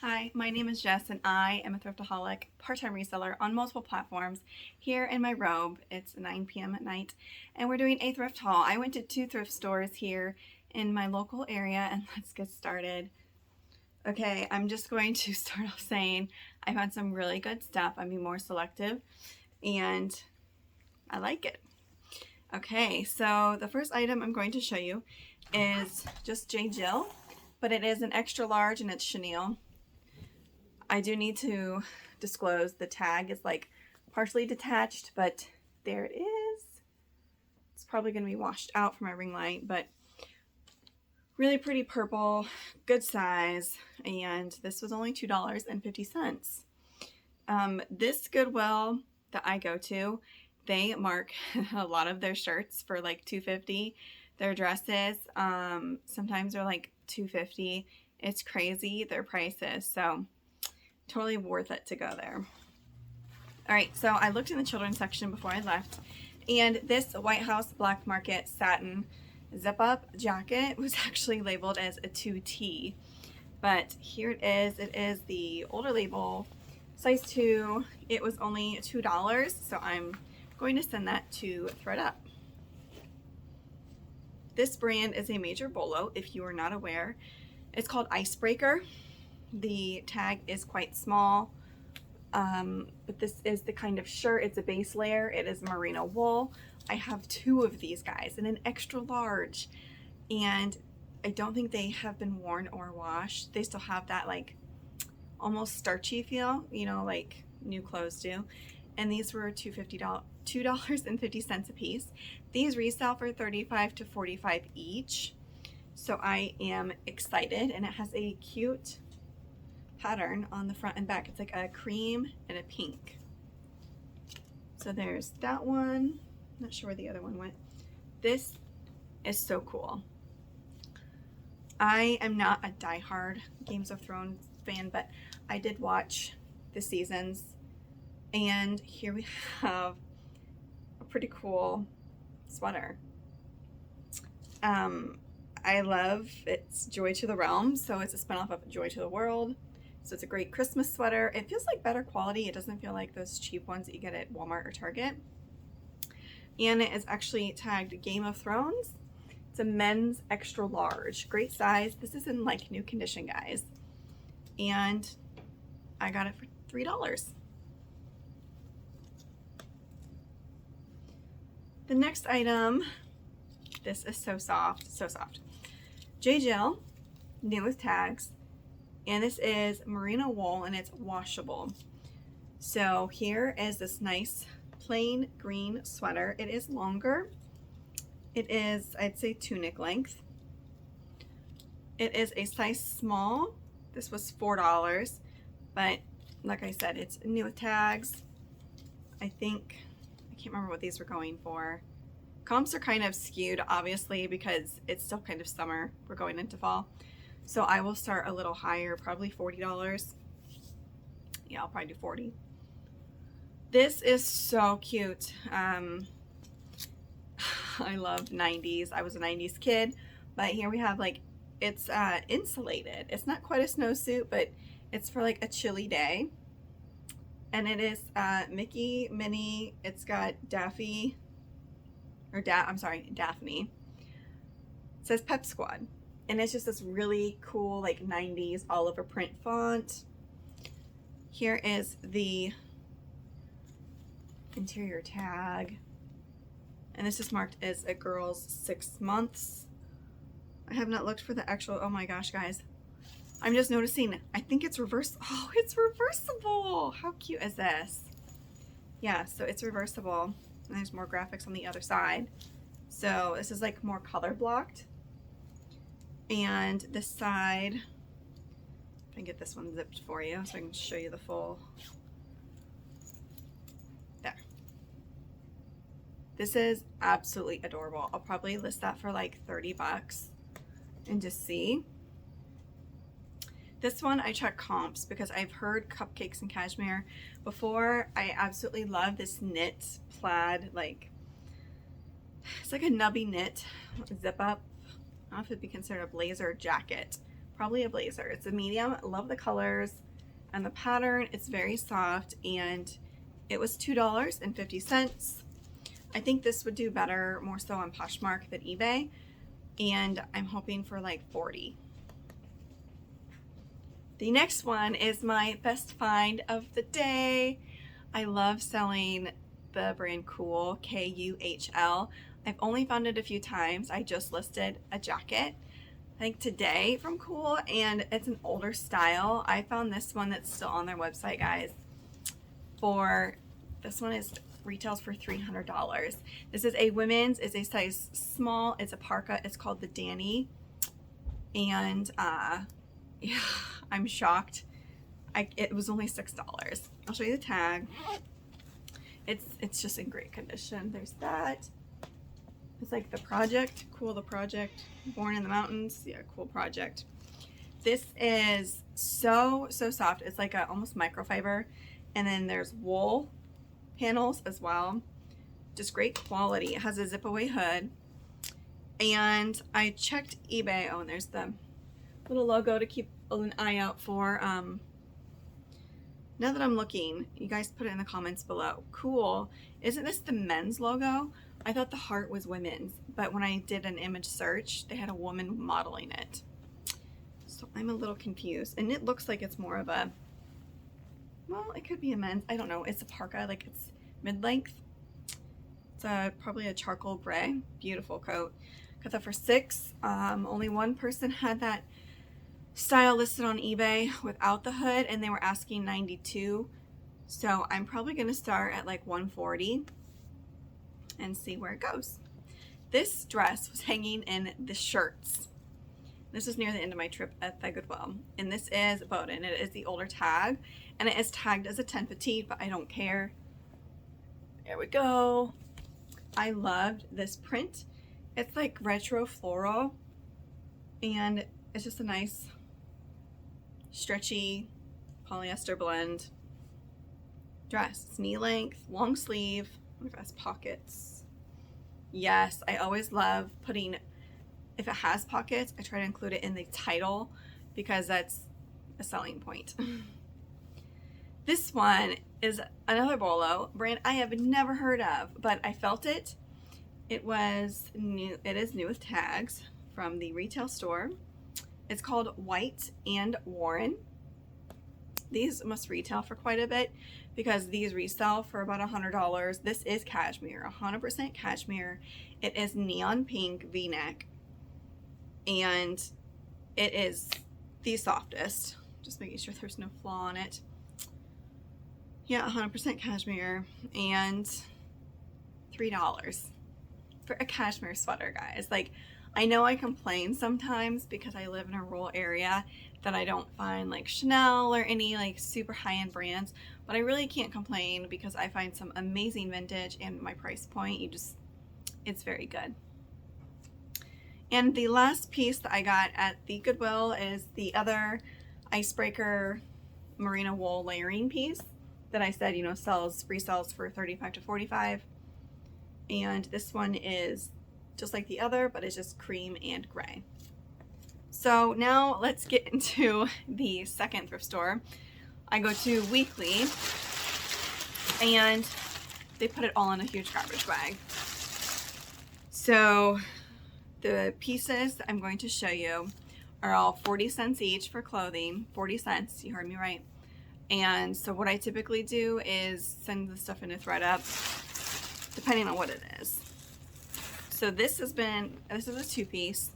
Hi, my name is Jess and I am a thriftaholic part-time reseller on multiple platforms here in my Robe. It's 9 p.m. at night and we're doing a thrift haul. I went to 2 thrift stores here in my local area and let's get started. Okay, I'm just going to start off saying I found some really good stuff. I'm being more selective and I like it. Okay, so the first item I'm going to show you is just J. Jill, but it is an extra large and it's chenille. I do need to disclose the tag is like partially detached, but there it is. It's probably going to be washed out from my ring light, but really pretty purple, good size, and this was only $2.50. This Goodwill that I go to, they mark a lot of their shirts for like $2.50. Their dresses, sometimes they're like $2.50. It's crazy, their prices, so totally worth it to go there. All right, so I looked in the children's section before I left, and this White House Black Market satin zip-up jacket was actually labeled as a 2T, but here it is. It is the older label, size 2. It was only $2, so I'm going to send that to ThredUp. This brand is a major bolo, if you are not aware. It's called Icebreaker. The tag is quite small, but this is the kind of shirt. It's a base layer. It is merino wool. I have 2 of these guys in an extra large, and I don't think they have been worn or washed. They still have that like almost starchy feel, you know, like new clothes do. And these were $2.50 a piece. These resell for $35 to $45 each. So I am excited, and it has a cute pattern on the front and back. It's like a cream and a pink. So there's that one. Not sure where the other one went. This is so cool. I am not a diehard Games of Thrones fan, but I did watch the seasons, and here we have a pretty cool sweater. I love it's Joy to the Realm, so it's a spinoff of Joy to the World. So it's a great Christmas sweater. It feels like better quality. It doesn't feel like those cheap ones that you get at Walmart or Target. And it is actually tagged Game of Thrones. It's a men's extra large. Great size. This is in like new condition, guys. And I got it for $3. The next item, this is so soft, so soft. J. Jill, new with tags. And this is merino wool, and it's washable. So here is this nice plain green sweater. It is longer. It is, I'd say, tunic length. It is a size small. This was $4, but like I said, it's new with tags. I can't remember what these were going for. Comps are kind of skewed, obviously, because it's still kind of summer. We're going into fall. So I will start a little higher, probably $40. Yeah, I'll probably do 40. This is so cute. I love 90s. I was a 90s kid, but here we have like, it's insulated. It's not quite a snowsuit, but it's for like a chilly day. And it is Mickey, Minnie. It's got Daffy, Daphne. It says Pep Squad. And it's just this really cool like 90s all over print font. Here is the interior tag. And this is marked as a girl's 6 months. I have not looked for the actual, oh my gosh, guys. I'm just noticing, I think it's reverse. Oh, it's reversible. How cute is this? Yeah, so it's reversible. And there's more graphics on the other side. So this is like more color blocked. And this side, I can get this one zipped for you so I can show you the full. There. This is absolutely adorable. I'll probably list that for like $30 and just see. This one I check comps because I've heard Cupcakes and Cashmere before. I absolutely love this knit plaid, like it's like a nubby knit zip up. I don't know if it'd be considered a blazer jacket, probably a blazer. It's a medium. I love the colors and the pattern. It's very soft, and it was $2.50. I think this would do better more so on Poshmark than eBay, and I'm hoping for like 40. The next one is my best find of the day. I love selling the brand Kuhl, K-U-H-L. I've only found it a few times. I just listed a jacket, I think today, from Kuhl, and it's an older style. I found this one that's still on their website, guys. This one retails for $300. This is a women's, it's a size small, it's a parka, it's called the Danny, and yeah, I'm shocked. It was only $6. I'll show you the tag. It's just in great condition. There's that. It's like the project, Kuhl the project, born in the mountains. Yeah, Kuhl project. This is so soft. It's like a almost microfiber, and then there's wool panels as well. Just great quality. It has a zip away hood, and I checked eBay. Oh, and there's the little logo to keep an eye out for. Now that I'm looking, you guys put it in the comments below. Kuhl, isn't this the men's logo? I thought the heart was women's, but when I did an image search, they had a woman modeling it. So I'm a little confused, and it looks like it's more of a, well, it could be a men's. I don't know. It's a parka, like it's mid-length. It's probably a charcoal gray. Beautiful coat. Got that for $6. Only one person had that style listed on eBay without the hood, and they were asking $92. So I'm probably going to start at like $140 and see where it goes. This dress was hanging in the shirts. This is near the end of my trip at the Goodwill, and this is Bowden. It is the older tag, and it is tagged as a 10 petite, but I don't care. There we go. I loved this print. It's like retro floral, and it's just a nice stretchy polyester blend dress. It's knee length, long sleeve. I wonder if it has pockets. Yes, I always love putting, if it has pockets, I try to include it in the title because that's a selling point. This one is another Bolo brand I have never heard of, but I felt it. It was new. It is new with tags from the retail store. It's called White and Warren. These must retail for quite a bit because these resell for about $100. This is cashmere, 100% cashmere. It is neon pink V-neck, and it is the softest. Just making sure there's no flaw on it. Yeah, 100% cashmere, and $3 for a cashmere sweater, guys. Like, I know I complain sometimes because I live in a rural area that I don't find like Chanel or any like super high-end brands, but I really can't complain because I find some amazing vintage, and my price point, it's very good. And the last piece that I got at the Goodwill is the other icebreaker merino wool layering piece that I said, you know, resells for $35 to $45. And this one is just like the other, but it's just cream and gray. So now let's get into the second thrift store. I go to weekly, and they put it all in a huge garbage bag. So the pieces that I'm going to show you are all 40 cents each for clothing. 40 cents, you heard me right. And so what I typically do is send the stuff into ThredUp, depending on what it is. So this is a two-piece.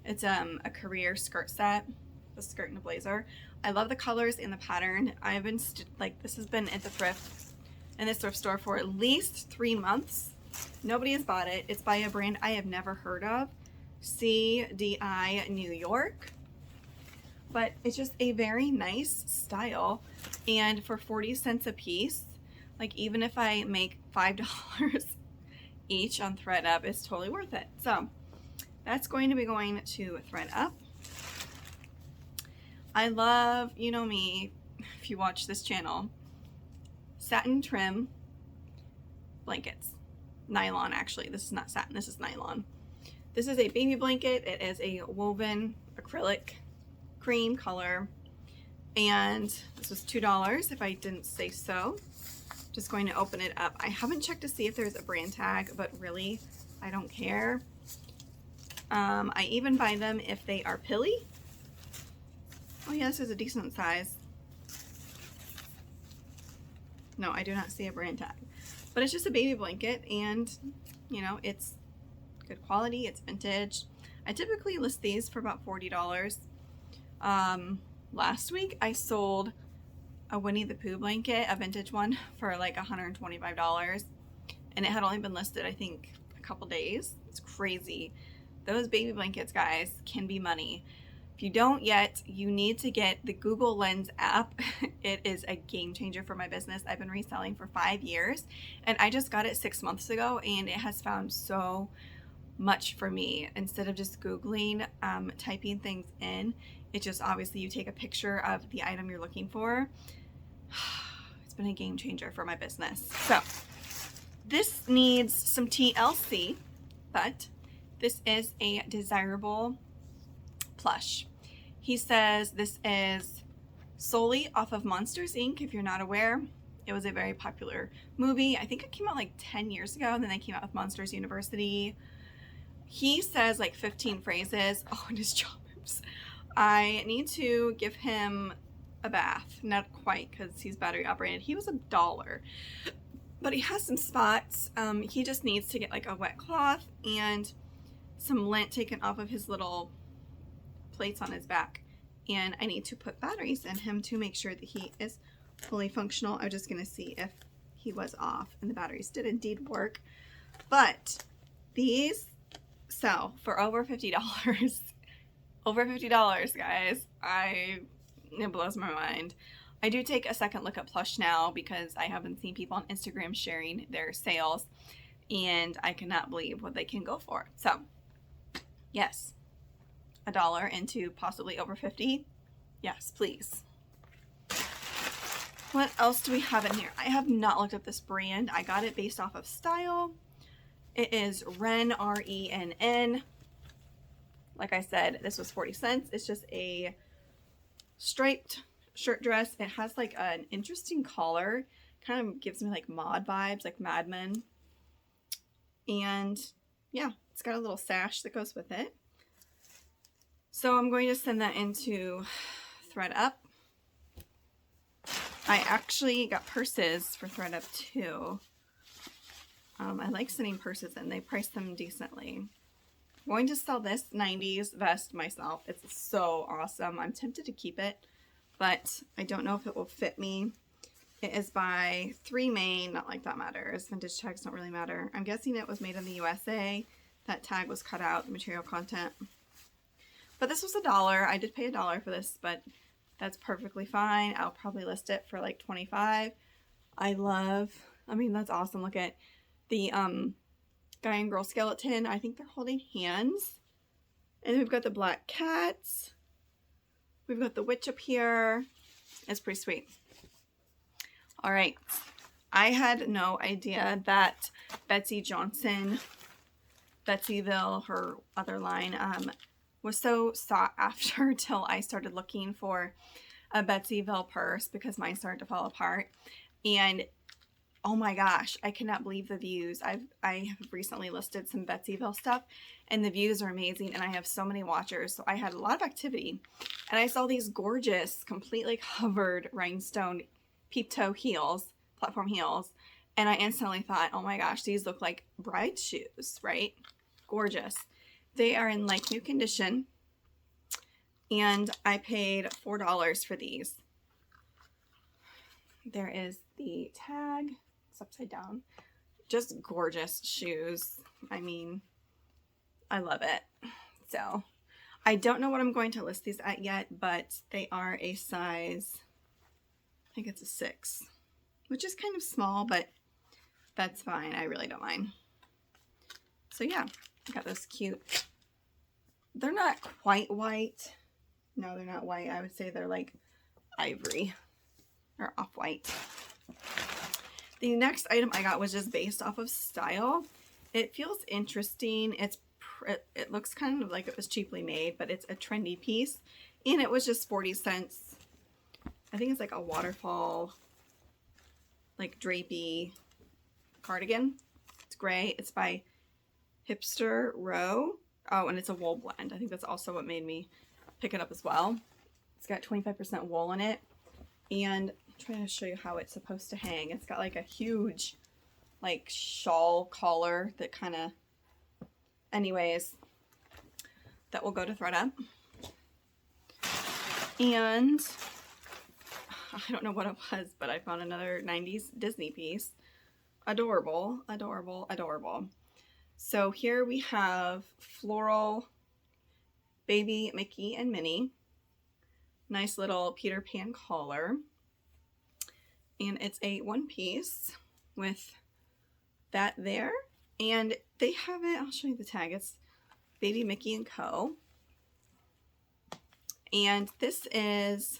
It's a career skirt set, a skirt and a blazer. I love the colors and the pattern. I've been this has been at this thrift store for at least 3 months. Nobody has bought it. It's by a brand I have never heard of, CDI New York. But it's just a very nice style, and for 40 cents a piece, like even if I make $5 each on ThredUp, it's totally worth it. So that's going to be going to ThredUp. I love, you know me, if you watch this channel, satin trim blankets. Nylon, actually. This is not satin, this is nylon. This is a baby blanket. It is a woven acrylic cream color. And this was $2 if I didn't say so. Just going to open it up. I haven't checked to see if there's a brand tag, but really, I don't care. I even buy them if they are pilly. Oh yeah, this is a decent size. No, I do not see a brand tag. But it's just a baby blanket, and you know, it's good quality, it's vintage. I typically list these for about $40. Last week I sold a Winnie the Pooh blanket, a vintage one, for like $125, and it had only been listed, I think, a couple days. It's crazy. Those baby blankets, guys, can be money. If you don't yet, you need to get the Google Lens app. It is a game changer for my business. I've been reselling for 5 years, and I just got it 6 months ago, and it has found so much for me. Instead of just Googling, typing things in, it just, obviously you take a picture of the item you're looking for. It's been a game changer for my business. So this needs some TLC, but this is a desirable plush. He says this is solely off of Monsters Inc. If you're not aware, it was a very popular movie. I think it came out like 10 years ago, and then they came out with Monsters University. He says like 15 phrases. Oh, and his jaw moves. I need to give him a bath. Not quite, because he's battery operated. He was $1, but he has some spots. He just needs to get like a wet cloth and some lint taken off of his little plates on his back, and I need to put batteries in him to make sure that he is fully functional. I'm just gonna see if he was off, and the batteries did indeed work. But these sell for over $50. Over $50, guys. It blows my mind. I do take a second look at plush now because I haven't seen people on Instagram sharing their sales, and I cannot believe what they can go for. So yes, $1 into possibly over 50. Yes, please. What else do we have in here? I have not looked up this brand. I got it based off of style. It is Ren, R-E-N-N. Like I said, this was 40 cents. It's just a striped shirt dress. It has like an interesting collar. Kind of gives me like mod vibes, like Mad Men. And yeah, it's got a little sash that goes with it. So I'm going to send that into ThredUp. I actually got purses for ThredUp too. I like sending purses in. They price them decently. I'm going to sell this 90s vest myself. It's so awesome. I'm tempted to keep it, but I don't know if it will fit me. It is by 3 Main. Not like that matters. Vintage tags don't really matter. I'm guessing it was made in the USA. That tag was cut out, the material content. But this was $1. I did pay $1 for this, but that's perfectly fine. I'll probably list it for like $25. I mean, that's awesome. Look at the guy and girl skeleton. I think they're holding hands. And then we've got the black cats. We've got the witch up here. It's pretty sweet. All right. I had no idea that Betsy Johnson, Betsyville, her other line, was so sought after till I started looking for a Betsyville purse because mine started to fall apart. And oh my gosh, I cannot believe the views. I have recently listed some Betsyville stuff, and the views are amazing, and I have so many watchers, so I had a lot of activity. And I saw these gorgeous, completely covered rhinestone peep toe heels, platform heels, and I instantly thought, oh my gosh, these look like bride shoes, right? Gorgeous. They are in like new condition, and I paid $4 for these. There is the tag. It's upside down. Just gorgeous shoes. I mean, I love it. So I don't know what I'm going to list these at yet, but they are a size, I think it's a 6, which is kind of small, but that's fine. I really don't mind. So yeah, I got this cute. They're not quite white. No, they're not white. I would say they're like ivory or off-white. The next item I got was just based off of style. It feels interesting. it looks kind of like it was cheaply made, but it's a trendy piece. And it was just 40 cents. I think it's like a waterfall, like drapey cardigan. It's gray. It's by Hipster Robe. Oh, and it's a wool blend. I think that's also what made me pick it up as well. It's got 25% wool in it. And I'm trying to show you how it's supposed to hang. It's got like a huge like shawl collar that kind of, anyways, that will go to thread up. And I don't know what it was, but I found another 90s Disney piece. Adorable, adorable, adorable. So here we have floral baby Mickey and Minnie. Nice little Peter Pan collar. And it's a one piece with that there. And they have it, I'll show you the tag. It's Baby Mickey and Co. And this is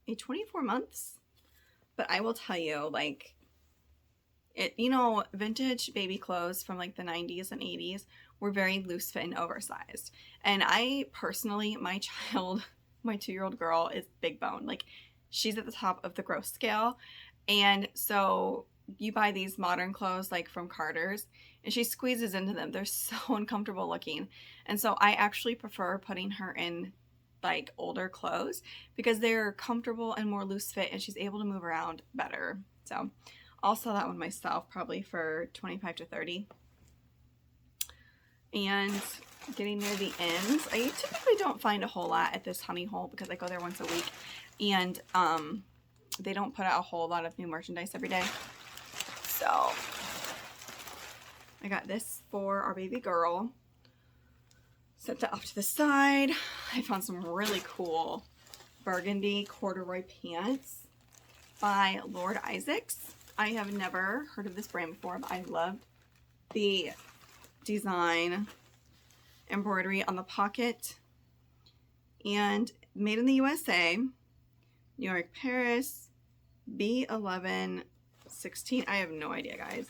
a 24 months. But I will tell you, like, it, you know, vintage baby clothes from like the 90s and 80s were very loose fit and oversized. And I personally, my child, my 2-year-old girl is big bone. Like, she's at the top of the growth scale. And so you buy these modern clothes like from Carter's and she squeezes into them. They're so uncomfortable looking. And so I actually prefer putting her in like older clothes because they're comfortable and more loose fit and she's able to move around better. So I'll sell that one myself probably for 25 to 30. And getting near the ends, I typically don't find a whole lot at this honey hole because I go there once a week and they don't put out a whole lot of new merchandise every day. So I got this for our baby girl. Set that off to the side. I found some really cool burgundy corduroy pants by Lord Isaacs. I have never heard of this brand before, but I loved the design, embroidery on the pocket, and made in the USA, New York, Paris, B11, 16. I have no idea, guys.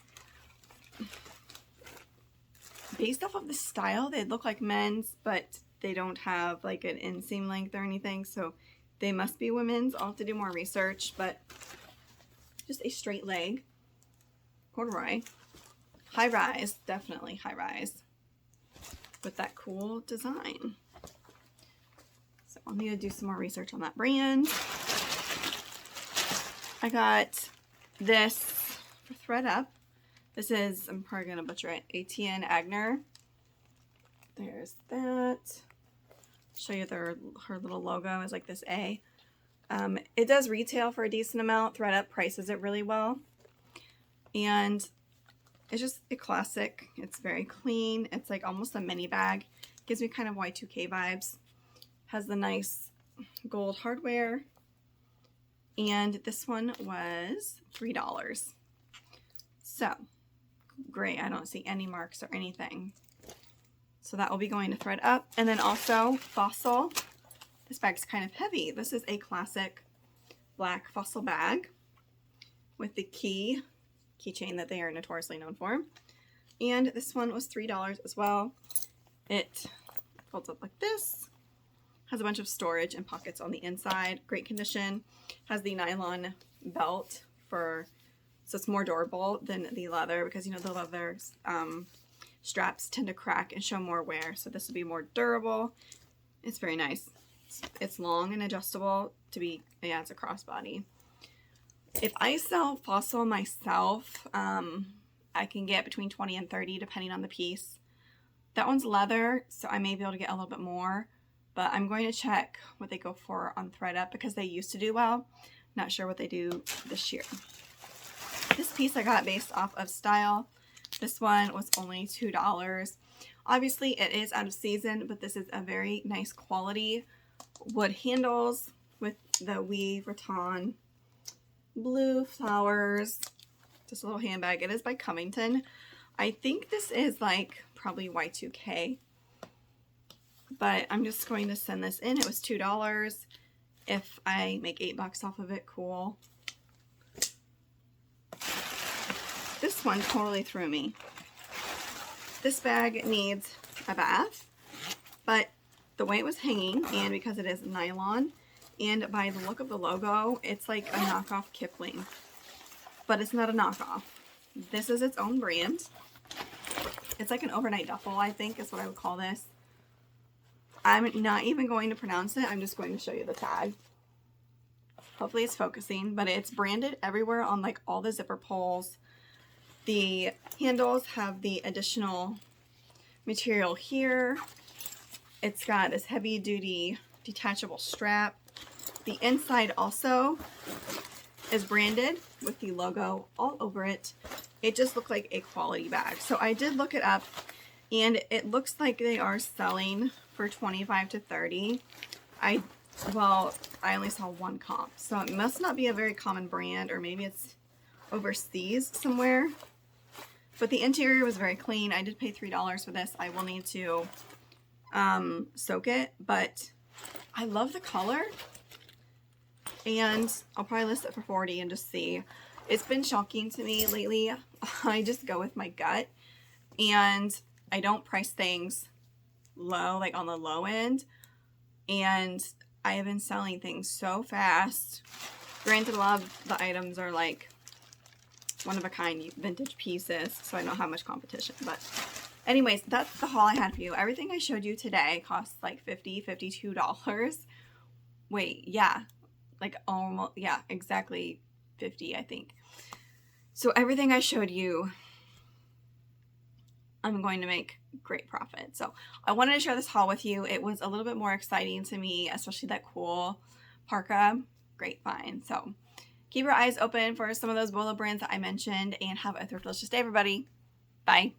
Based off of the style, they look like men's, but they don't have like an inseam length or anything, so they must be women's. I'll have to do more research, but just a straight leg corduroy, high rise, definitely high rise, with that cool design. So I'll need to do some more research on that brand. I got this for thread up. This is, I'm probably going to butcher it, ATN Agner. There's that. Show you her little logo is like this A. It does retail for a decent amount. Thread Up prices it really well. And it's just a classic. It's very clean. It's like almost a mini bag. Gives me kind of Y2K vibes. Has the nice gold hardware. And this one was $3. So, great. I don't see any marks or anything. So that will be going to thread up. And then also Fossil. This bag's kind of heavy. This is a classic black Fossil bag with the keychain that they are notoriously known for. And this one was $3 as well. It folds up like this. Has a bunch of storage and pockets on the inside. Great condition. Has the nylon belt for, so it's more durable than the leather because, you know, the leather straps tend to crack and show more wear. So this would be more durable. It's very nice. It's long and adjustable to be, yeah, it's a crossbody. If I sell Fossil myself, I can get between 20 and 30 depending on the piece. That one's leather, so I may be able to get a little bit more, but I'm going to check what they go for on thread up because they used to do well. Not sure what they do this year. This piece I got based off of style. This one was only $2. Obviously it is out of season, but this is a very nice quality wood handles with the weave rattan blue flowers. Just a little handbag. It is by Covington. I think this is like probably Y2K, but I'm just going to send this in. It was $2. If I make $8 off of it, cool. This one totally threw me. This bag needs a bath. but the way it was hanging, and because it is nylon, and by the look of the logo, it's like a knockoff Kipling. But it's not a knockoff. This is its own brand. It's like an overnight duffel, I think is what I would call this. I'm not even going to pronounce it. I'm just going to show you the tag. Hopefully it's focusing, but it's branded everywhere on like all the zipper pulls. The handles have the additional material here. It's got this heavy duty detachable strap. The inside also is branded with the logo all over it. It just looked like a quality bag. So I did look it up, and it looks like they are selling for $25 to $30. I only saw one comp, so it must not be a very common brand, or maybe it's overseas somewhere. But the interior was very clean. I did pay $3 for this. I will need to soak it, but I love the color, and I'll probably list it for $40 and just see. It's been shocking to me lately. I just go with my gut, and I don't price things low, like on the low end, and I have been selling things so fast. Granted, a lot of the items are like one-of-a-kind vintage pieces, so I don't have much competition. But anyways, that's the haul I had for you. Everything I showed you today costs like $50, $52. Wait, yeah. Like almost, yeah, exactly 50, I think. So everything I showed you, I'm going to make great profit. So I wanted to share this haul with you. It was a little bit more exciting to me, especially that cool parka. Great find. So keep your eyes open for some of those Bolo brands that I mentioned, and have a thriftlicious day, everybody. Bye.